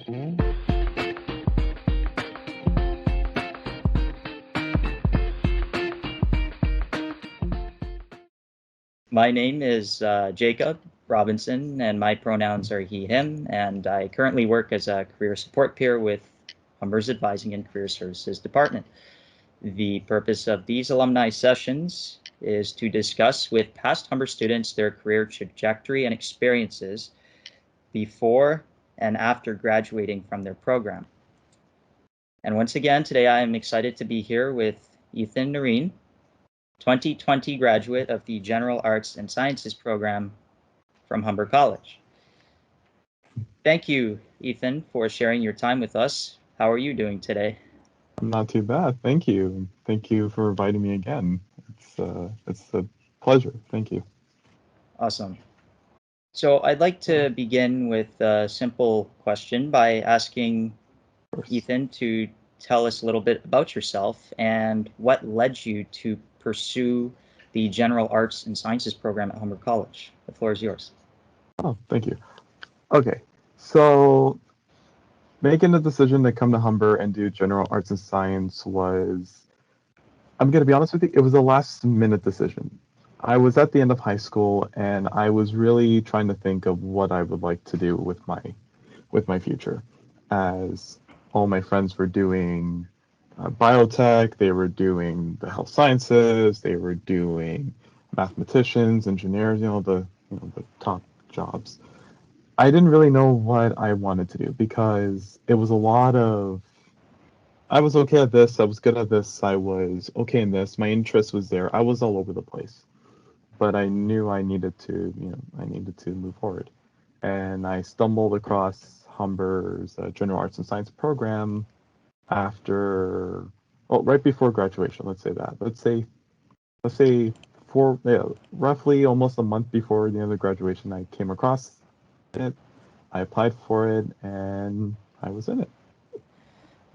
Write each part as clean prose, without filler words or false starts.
My name is Jacob Robinson, and my pronouns are he, him, and I currently work as a career support peer with Humber's Advising and Career Services Department. The purpose of these alumni sessions is to discuss with past Humber students their career trajectory and experiences before and after graduating from their program. And once again, today I am excited to be here with Ethan Narine, 2020 graduate of the General Arts and Sciences program from Humber College. Thank you, Ethan, for sharing your time with us. How are you doing today? I'm not too bad. Thank you. Thank you for inviting me again. It's a pleasure. Thank you. Awesome. So I'd like to begin with a simple question by asking Ethan to tell us a little bit about yourself and what led you to pursue the General Arts and Sciences program at Humber College. The floor is yours. Oh, thank you. Okay, so making the decision to come to Humber and do General Arts and Science was, I'm going to be honest with you, it was a last minute decision. I was at the end of high school and I was really trying to think of what I would like to do with my future, as all my friends were doing biotech, they were doing the health sciences, they were doing mathematicians, engineers, the top jobs. I didn't really know what I wanted to do because it was a lot of, I was okay at this, I was good at this, I was okay in this, my interest was there, I was all over the place. But I knew I needed to, I needed to move forward. And I stumbled across Humber's General Arts and Science program after, well, right before graduation, let's say that. Let's say roughly almost a month before the end of graduation, I came across it, I applied for it, and I was in it.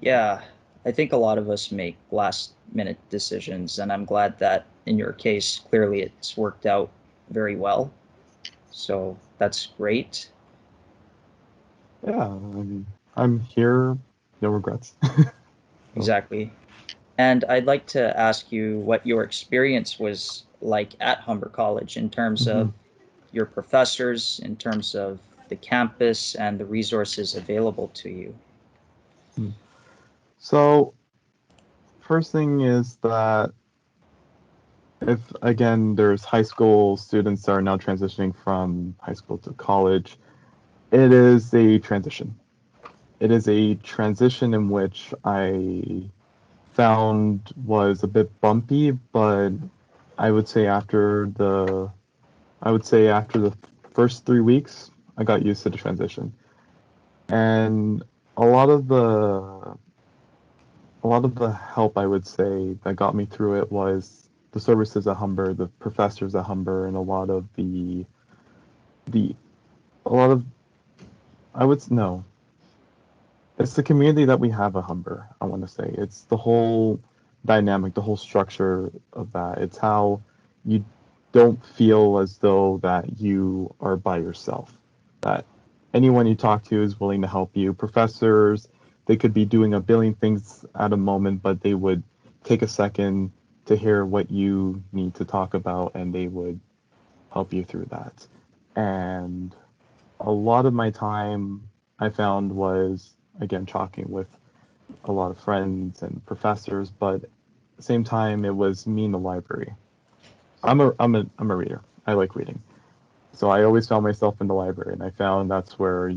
Yeah, I think a lot of us make last minute decisions, and I'm glad that in your case, clearly it's worked out very well. So that's great. Yeah, I mean, I'm here, no regrets. Exactly. And I'd like to ask you what your experience was like at Humber College in terms Mhm. of your professors, in terms of the campus and the resources available to you. So, first thing is that if again there's high school students that are now transitioning from high school to college, it is a transition. It is a transition in which I found was a bit bumpy, but I would say after the I would say after the first 3 weeks, I got used to the transition. And a lot of the a lot of the help I would say that got me through it was the services at Humber, the professors at Humber, and the a lot of I would no, it's the community that we have at Humber. I want to say it's the whole dynamic, the whole structure of that. It's how you don't feel as though that you are by yourself. That anyone you talk to is willing to help you. Professors, they could be doing a billion things at a moment, but they would take a second to hear what you need to talk about, and they would help you through that. And a lot of my time I found was again talking with a lot of friends and professors, but at the same time it was me in the library. I'm a reader. I like reading. So I always found myself in the library, and I found that's where,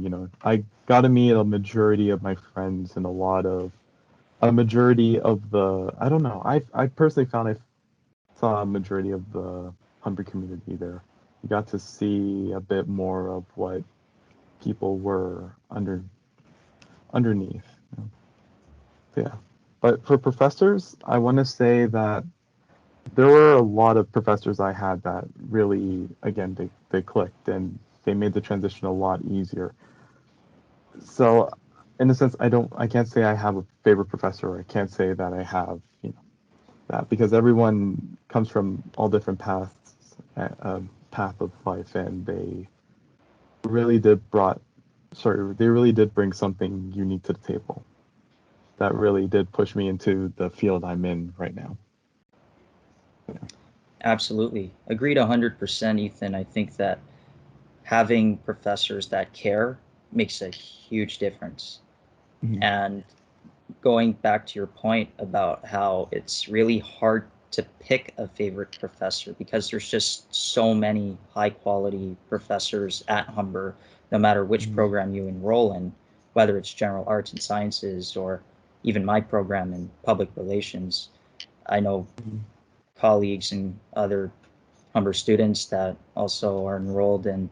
I got to meet a majority of my friends and a majority of the, I don't know. I personally found I saw a majority of the Humber community there. You got to see a bit more of what people were underneath. Yeah. But for professors, I want to say that there were a lot of professors I had that really, again, they clicked and they made the transition a lot easier. So, in a sense, I can't say I have a favorite professor. I can't say that I have, that because everyone comes from all different path of life, and they really did brought sorry, they really did bring something unique to the table. That really did push me into the field I'm in right now. Yeah. Absolutely. Agreed 100%, Ethan. I think that having professors that care makes a huge difference. Mhm. And going back to your point about how it's really hard to pick a favorite professor because there's just so many high quality professors at Humber, no matter which Mhm. program you enroll in, whether it's general arts and sciences or even my program in public relations. I know Mhm. colleagues and other Humber students that also are enrolled in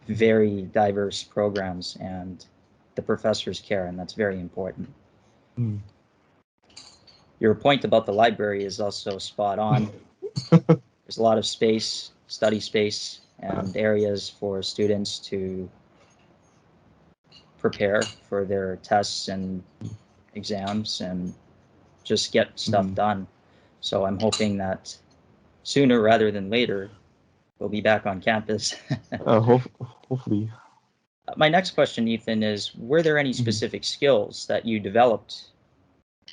very diverse programs, and the professors care, and that's very important. Mhm. Your point about the library is also spot on. There's a lot of space, study space, Uh, and areas for students to prepare for their tests and exams and just get stuff mhm. done. So I'm hoping that sooner rather than later, we'll be back on campus. Hopefully. My next question, Ethan, is were there any Mhm. specific skills that you developed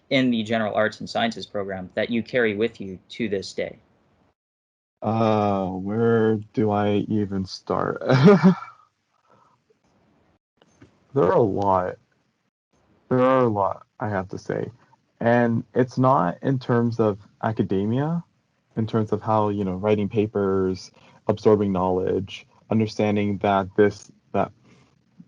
in the general arts and sciences program that you carry with you to this day? Where do I even start? There are a lot. There are a lot, I have to say. And it's not in terms of academia, in terms of how, writing papers, absorbing knowledge, understanding that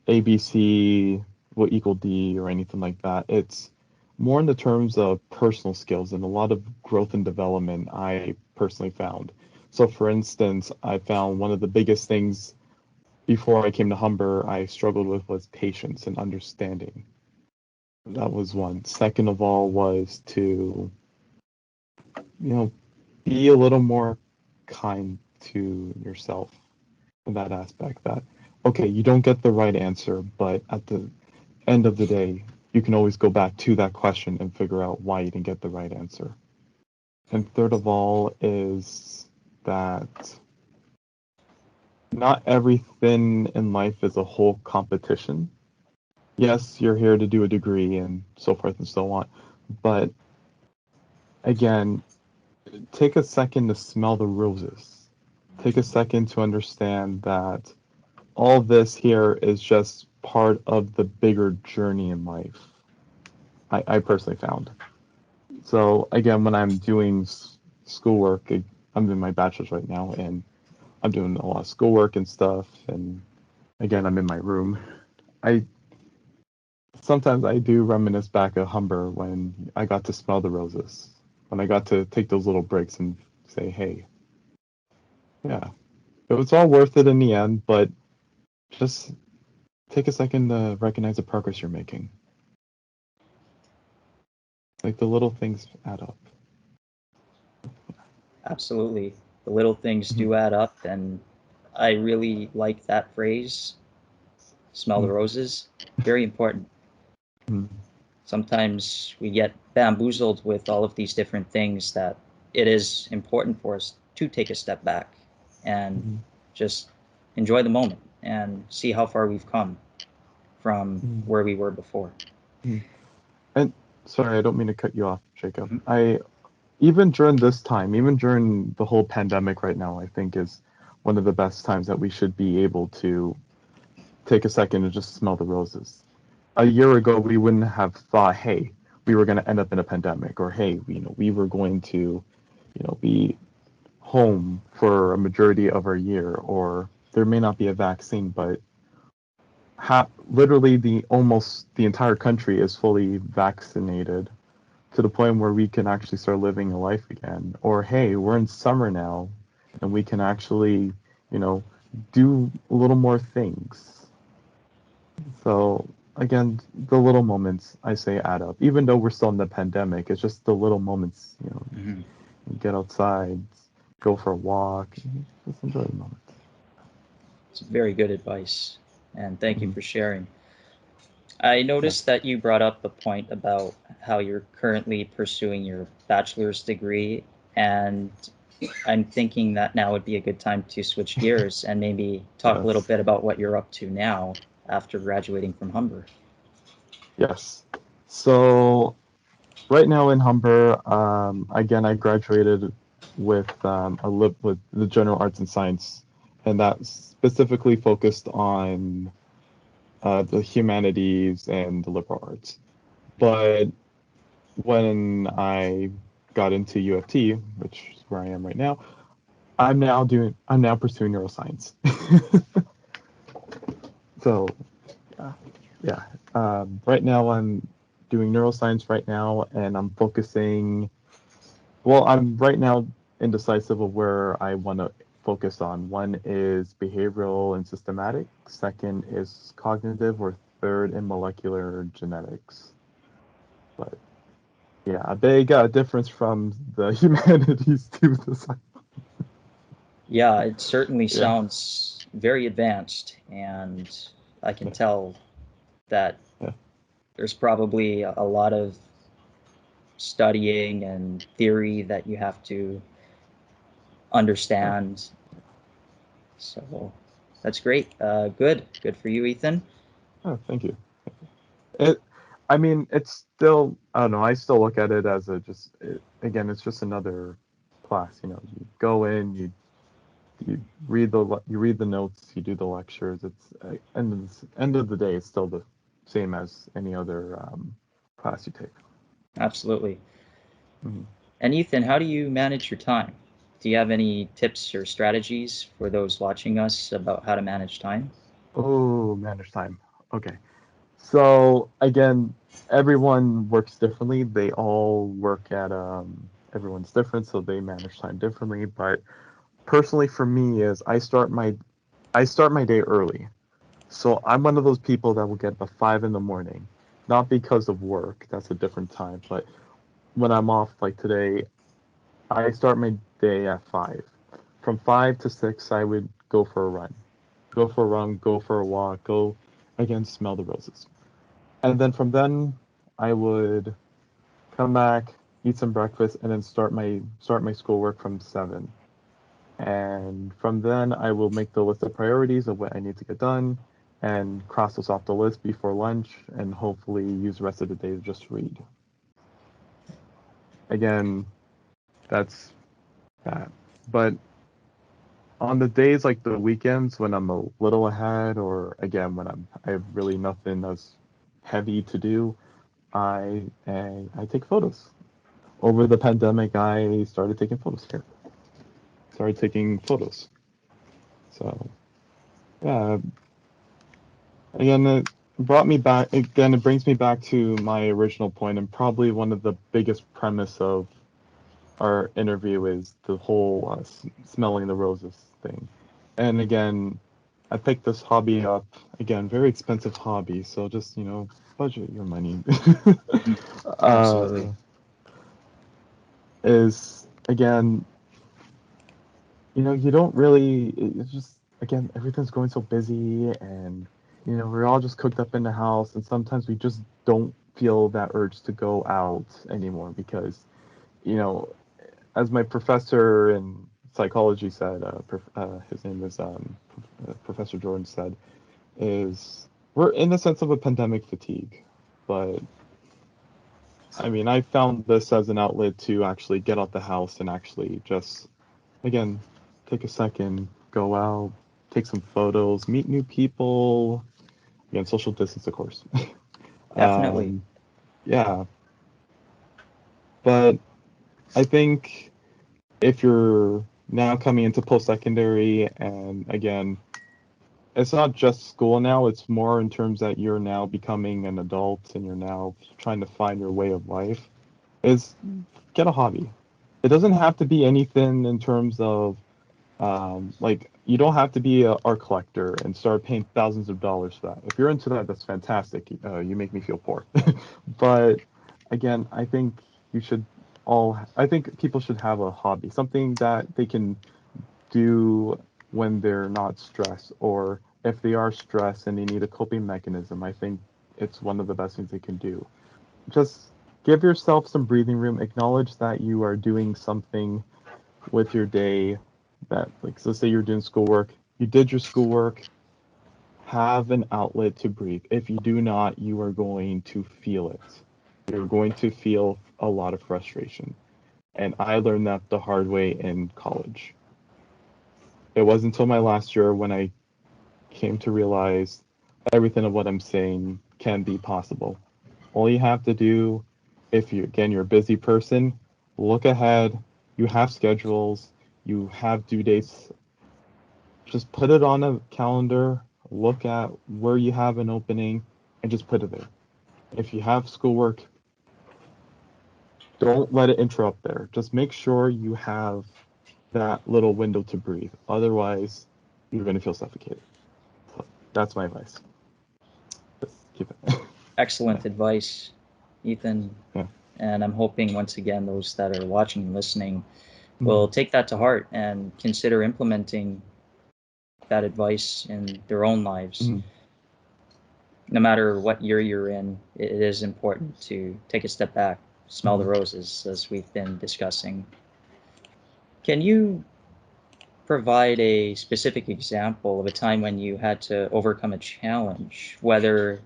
ABC will equal D or anything like that. It's more in the terms of personal skills and a lot of growth and development I personally found. So, for instance, I found one of the biggest things before I came to Humber I struggled with was patience and understanding. That was one. Second of all was to, you know, be a little more kind to yourself in that aspect that, okay, you don't get the right answer, but at the end of the day, you can always go back to that question and figure out why you didn't get the right answer. And third of all is that not everything in life is a whole competition. Yes, you're here to do a degree and so forth and so on, but again, take a second to smell the roses. Take a second to understand that all this here is just part of the bigger journey in life. I personally found. So again, when I'm doing schoolwork, I'm in my bachelor's right now, and I'm doing a lot of schoolwork and stuff. And again, I'm in my room. I sometimes I do reminisce back at Humber when I got to smell the roses, when I got to take those little breaks and say, "Hey, yeah, it was all worth it in the end." But just take a second to recognize the progress you're making. Like the little things add up. Absolutely. The little things Mhm. do add up, and I really like that phrase, smell the Mhm. roses. Very important. Mhm. Sometimes we get bamboozled with all of these different things that it is important for us to take a step back and Mhm. just enjoy the moment and see how far we've come from Mhm. where we were before. Mhm. And sorry, I don't mean to cut you off, Jacob. Mhm. I even during this time, even during the whole pandemic right now, I think is one of the best times that we should be able to take a second and just smell the roses. A year ago, we wouldn't have thought, hey, we were going to end up in a pandemic, or hey, we were going to, be home for a majority of our year, or there may not be a vaccine, but literally almost the entire country is fully vaccinated to the point where we can actually start living a life again. Or hey, we're in summer now and we can actually, you know, do a little more things. So again, the little moments I say add up. Even though we're still in the pandemic, it's just the little moments, Mhm. get outside, go for a walk, just enjoy the moment. It's very good advice, and thank you Mm-hmm. for sharing. I Yeah. noticed that you brought up a point about how you're currently pursuing your bachelor's degree, and I'm thinking that now would be a good time to switch gears and maybe talk a little Yes. bit about what you're up to now after graduating from Humber. Yes. So right now in Humber, again, I graduated with the general arts and science, and that specifically focused on the humanities and the liberal arts. But when I got into U of T, which is where I am right now, I'm now pursuing neuroscience. So yeah, right now I'm doing neuroscience right now, and I'm focusing. Well, I'm right now indecisive of where I want to focus on. One is behavioral and systematic. Second is cognitive, or third in molecular genetics. But yeah, a big difference from the humanities to the science. Yeah, it certainly Yeah, sounds very advanced, and I can yeah, tell that yeah. there's probably a lot of studying and theory that you have to Oh, understand. So that's great. Good for you, Ethan. oh, thank you. It, I mean, it's still, I don't know, I still look at it as again, it's just another class. You know, you go in, you read the notes, you do the lectures. It's end of the day, it's still the same as any other class you take. Absolutely. Mhm. And Ethan, how do you manage your time? Do you have any tips or strategies for those watching us about how to manage time? Oh, manage time. Okay. So again, everyone works differently. They all work at everyone's different, so they manage time differently. But personally, for me, is I start my day early. So I'm one of those people that will get up at 5 in the morning, not because of work. That's a different time. But when I'm off, like today, I start my day at 5. From 5 to 6, I would go for a run, go for a walk, go again, smell the roses. And then I would come back, eat some breakfast, and then start my schoolwork from 7. And from then I will make the list of priorities of what I need to get done and cross those off the list before lunch and hopefully use the rest of the day to just read. Again, that's that. But on the days like the weekends when I'm a little ahead, or again when I have really nothing that's heavy to do, I take photos. Over the pandemic, I started taking photos here. Started taking photos. So yeah, again, it brought me back. Again, it brings me back to my original point, and probably one of the biggest premise of our interview is the whole smelling the roses thing. And again, I picked this hobby up. Again, very expensive hobby, so just budget your money. Absolutely. uh, is again, you don't really. It's just again, everything's going so busy, and we're all just cooked up in the house, and sometimes we just don't feel that urge to go out anymore because you know as my professor in psychology said, his name is Professor Jordan said, is we're in the sense of a pandemic fatigue. But I mean, I found this as an outlet to actually get out the house and actually just, again, take a second, go out, take some photos, meet new people. Again, social distance, of course. Definitely. um, yeah, but I think if you're now coming into post-secondary and again it's not just school now, it's more in terms that you're now becoming an adult and you're now trying to find your way of life, is get a hobby. It doesn't have to be anything in terms of like you don't have to be an art collector and start paying thousands of dollars for that. If you're into that, that's fantastic. You make me feel poor. But again, I think people should have a hobby, something that they can do when they're not stressed, or if they are stressed and they need a coping mechanism. I think it's one of the best things they can do. Just give yourself some breathing room, acknowledge that you are doing something with your day that, like, so let's say you're doing schoolwork, you did your schoolwork, have an outlet to breathe. If you do not, you are going to feel it. You're going to feel a lot of frustration. And I learned that the hard way in college. It wasn't until my last year when I came to realize everything of what I'm saying can be possible. All you have to do, if you, again, you're a busy person, look ahead. You have schedules, you have due dates. Just put it on a calendar, look at where you have an opening, and just put it there. If you have schoolwork, don't let it interrupt there. Just make sure you have that little window to breathe. Otherwise, you're going to feel suffocated. So that's my advice. Just keep it. Excellent advice, Ethan. Yeah. And I'm hoping once again those that are watching and listening will Mhm. take that to heart and consider implementing that advice in their own lives. Mhm. No matter what year you're in, it is important to take a step back, smell the Mhm. roses, as we've been discussing. Can you provide a specific example of a time when you had to overcome a challenge, whether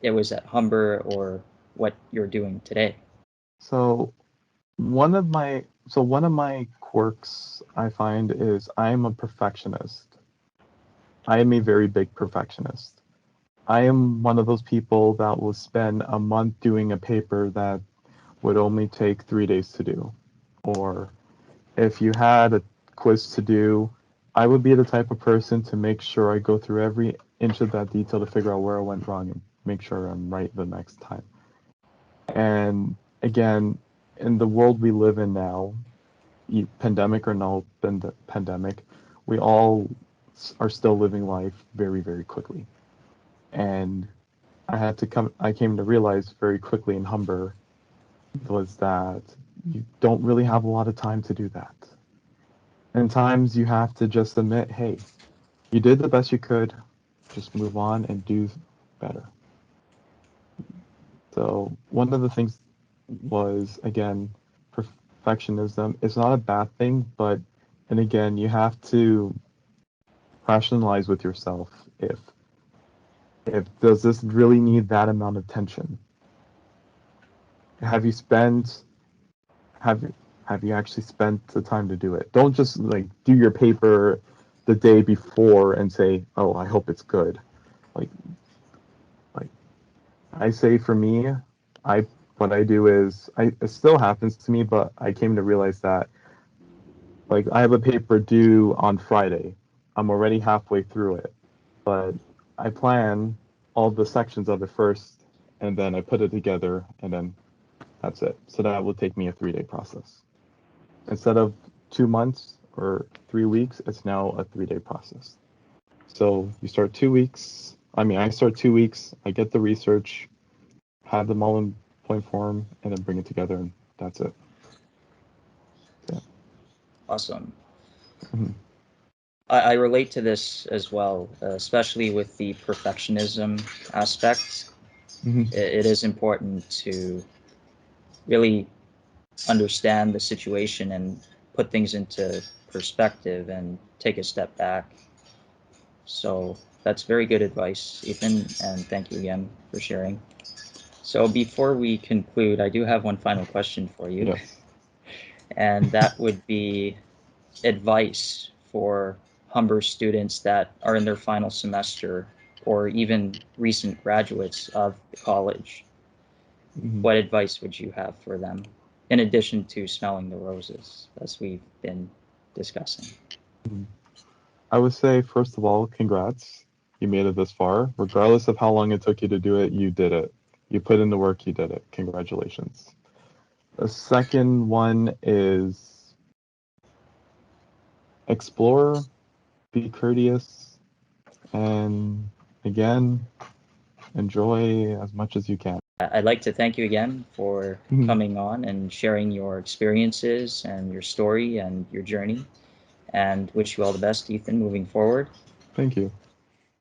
it was at Humber or what you're doing today? So one of my quirks I find is I am a perfectionist. I am a very big perfectionist. I am one of those people that will spend a month doing a paper that would only take 3 days to do. Or if you had a quiz to do, I would be the type of person to make sure I go through every inch of that detail to figure out where I went wrong and make sure I'm right the next time. And again, in the world we live in now, pandemic or no pandemic, we all are still living life very, very quickly. And I came to realize very quickly in Humber was that you don't really have a lot of time to do that. And times you have to just admit, hey, you did the best you could, just move on and do better. So one of the things was, again, perfectionism. It's not a bad thing, but, and again, you have to rationalize with yourself if does this really need that amount of tension? Have you spent have have you actually spent the time to do it? Don't just like do your paper the day before and say, "Oh, I hope it's good." Like like I say for me, I what I do is it still happens to me, but I came to realize that like I have a paper due on Friday. I'm already halfway through it, but I plan all the sections of it first, and then I put it together, and then that's it. So that will take me a 3-day process. Instead of 2 months or 3 weeks, it's now a 3-day process. So you start 2 weeks. I mean, I start 2 weeks. I get the research, have them all in point form, and then bring it together, and that's it. Yeah. Awesome. Mhm. I relate to this as well, especially with the perfectionism aspect. Mhm. It is important to really understand the situation and put things into perspective and take a step back. So that's very good advice, Ethan, and thank you again for sharing. So before we conclude, I do have one final question for you, Yes. and that would be advice for Humber students that are in their final semester or even recent graduates of the college. Mhm. What advice would you have for them, in addition to smelling the roses, as we've been discussing? Mhm. I would say, first of all, congrats. You made it this far. Regardless of how long it took you to do it, you did it. You put in the work, you did it. Congratulations. The second one is explore, be courteous, and again, enjoy as much as you can. I'd like to thank you again for Mhm. coming on and sharing your experiences and your story and your journey, and wish you all the best, Ethan, moving forward. Thank you.